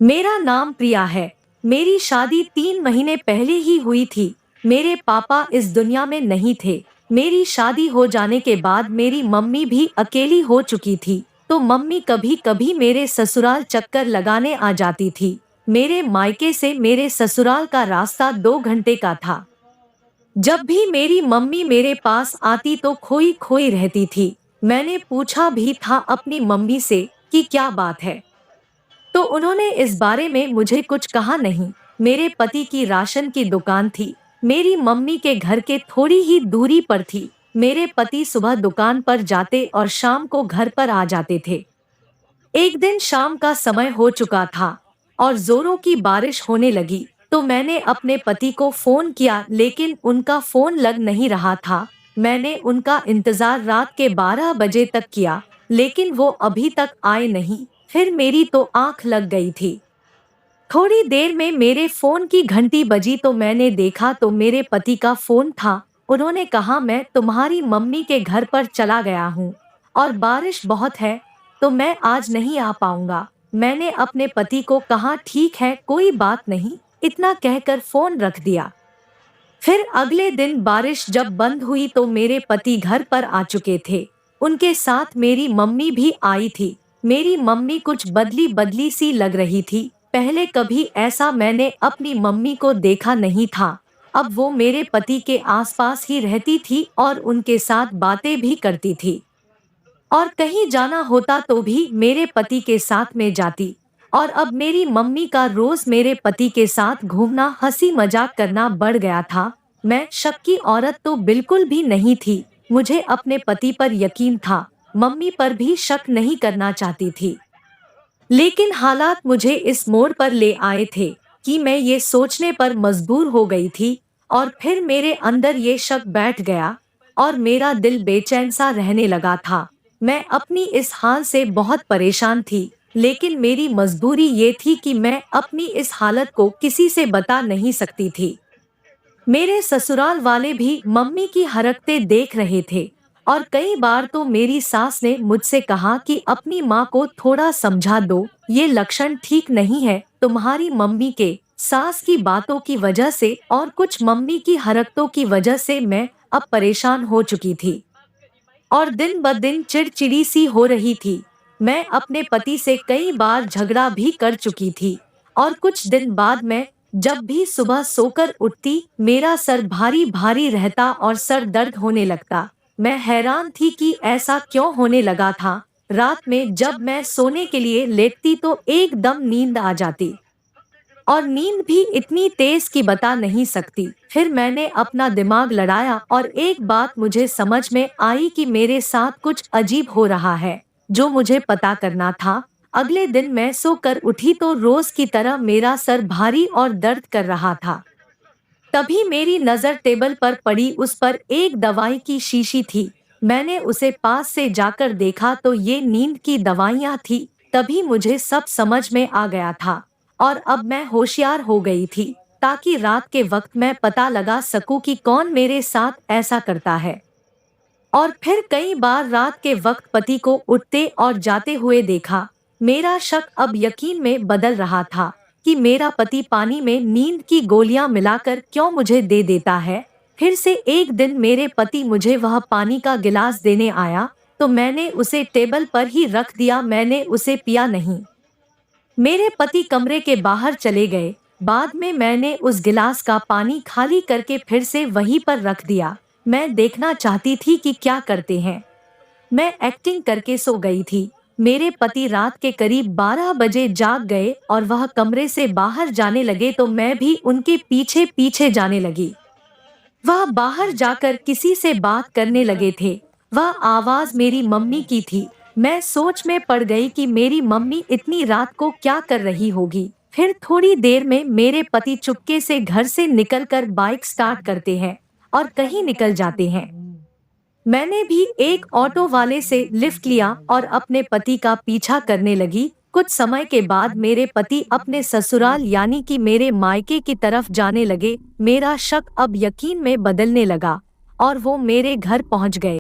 मेरा नाम प्रिया है। मेरी शादी 3 महीने पहले ही हुई थी। मेरे पापा इस दुनिया में नहीं थे। मेरी शादी हो जाने के बाद मेरी मम्मी भी अकेली हो चुकी थी, तो मम्मी कभी कभी मेरे ससुराल चक्कर लगाने आ जाती थी। मेरे मायके से मेरे ससुराल का रास्ता 2 घंटे का था। जब भी मेरी मम्मी मेरे पास आती तो खोई खोई रहती थी। मैंने पूछा भी था अपनी मम्मी से कि क्या बात है, तो उन्होंने इस बारे में मुझे कुछ कहा नहीं। मेरे पति की राशन की दुकान थी। मेरी मम्मी के घर के थोड़ी ही दूरी पर थी। मेरे पति सुबह दुकान पर जाते और शाम को घर पर आ जाते थे। एक दिन शाम का समय हो चुका था और जोरों की बारिश होने लगी, तो मैंने अपने पति को फोन किया, लेकिन उनका फोन लग नहीं रहा था। मैंने उनका इंतजार रात के 12 बजे तक किया, लेकिन वो अभी तक आए नहीं। फिर मेरी तो आंख लग गई थी। थोड़ी देर में मेरे फोन की घंटी बजी तो मैंने देखा तो मेरे पति का फोन था। उन्होंने कहा, मैं तुम्हारी मम्मी के घर पर चला गया हूँ और बारिश बहुत है, तो मैं आज नहीं आ पाऊंगा। मैंने अपने पति को कहा, ठीक है, कोई बात नहीं, इतना कहकर फोन रख दिया। फिर अगले दिन बारिश जब बंद हुई तो मेरे पति घर पर आ चुके थे। उनके साथ मेरी मम्मी भी आई थी। मेरी मम्मी कुछ बदली बदली सी लग रही थी। पहले कभी ऐसा मैंने अपनी मम्मी को देखा नहीं था। अब वो मेरे पति के आसपास ही रहती थी और उनके साथ बातें भी करती थी। और कहीं जाना होता तो भी मेरे पति के साथ में जाती। और अब मेरी मम्मी का रोज मेरे पति के साथ घूमना, हंसी मजाक करना बढ़ गया था। मैं शक की औरत तो बिल्कुल भी नहीं थी। मुझे अपने पति पर यकीन था। मम्मी पर भी शक नहीं करना चाहती थी। लेकिन हालात मुझे इस मोड़ पर ले आए थे कि मैं ये सोचने पर मजबूर हो गई थी। और फिर मेरे अंदर ये शक बैठ गया और मेरा दिल बेचैन सा रहने लगा था। मैं अपनी इस हाल से बहुत परेशान थी, लेकिन मेरी मजबूरी ये थी कि मैं अपनी इस हालत को किसी से बता नहीं सकती थी। मेरे ससुराल वाले भी मम्मी की हरकतें देख रहे थे और कई बार तो मेरी सास ने मुझसे कहा कि अपनी माँ को थोड़ा समझा दो, ये लक्षण ठीक नहीं है। तुम्हारी मम्मी के सास की बातों की वजह से और कुछ मम्मी की हरकतों की वजह से मैं अब परेशान हो चुकी थी और दिन ब दिन चिड़चिड़ी सी हो रही थी। मैं अपने पति से कई बार झगड़ा भी कर चुकी थी और कुछ दिन बाद मैं जब भी सुबह सोकर उठती, मेरा सर भारी भारी रहता और सर दर्द होने लगता। मैं हैरान थी कि ऐसा क्यों होने लगा था। रात में जब मैं सोने के लिए लेटती तो एकदम नींद आ जाती और नींद भी इतनी तेज कि बता नहीं सकती। फिर मैंने अपना दिमाग लड़ाया और एक बात मुझे समझ में आई कि मेरे साथ कुछ अजीब हो रहा है, जो मुझे पता करना था। अगले दिन मैं सोकर उठी तो रोज की तरह मेरा सर भारी और दर्द कर रहा था। तभी मेरी नजर टेबल पर पड़ी, उस पर एक दवाई की शीशी थी। मैंने उसे पास से जाकर देखा तो ये नींद की दवाइयाँ थी। तभी मुझे सब समझ में आ गया था और अब मैं होशियार हो गई थी, ताकि रात के वक्त मैं पता लगा सकूं कि कौन मेरे साथ ऐसा करता है। और फिर कई बार रात के वक्त पति को उठते और जाते हुए देखा। मेरा शक अब यकीन में बदल रहा था कि मेरा पति पानी में नींद की गोलियां मिलाकर क्यों मुझे दे देता है। फिर से एक दिन मेरे पति मुझे वह पानी का गिलास देने आया, तो मैंने उसे टेबल पर ही रख दिया। मैंने उसे पिया नहीं। मेरे पति कमरे के बाहर चले गए। बाद में मैंने उस गिलास का पानी खाली करके फिर से वहीं पर रख दिया। मैं देखना चाहती थी कि क्या करते हैं। मैं एक्टिंग करके सो गई थी। मेरे पति रात के करीब 12 बजे जाग गए और वह कमरे से बाहर जाने लगे तो मैं भी उनके पीछे पीछे जाने लगी। वह बाहर जाकर किसी से बात करने लगे थे। वह आवाज मेरी मम्मी की थी। मैं सोच में पड़ गई कि मेरी मम्मी इतनी रात को क्या कर रही होगी। फिर थोड़ी देर में मेरे पति चुपके से घर से निकलकर बाइक स्टार्ट करते हैं और कहीं निकल जाते हैं। मैंने भी एक ऑटो वाले से लिफ्ट लिया और अपने पति का पीछा करने लगी। कुछ समय के बाद मेरे पति अपने ससुराल यानी कि मेरे मायके की तरफ जाने लगे। मेरा शक अब यकीन में बदलने लगा और वो मेरे घर पहुंच गए।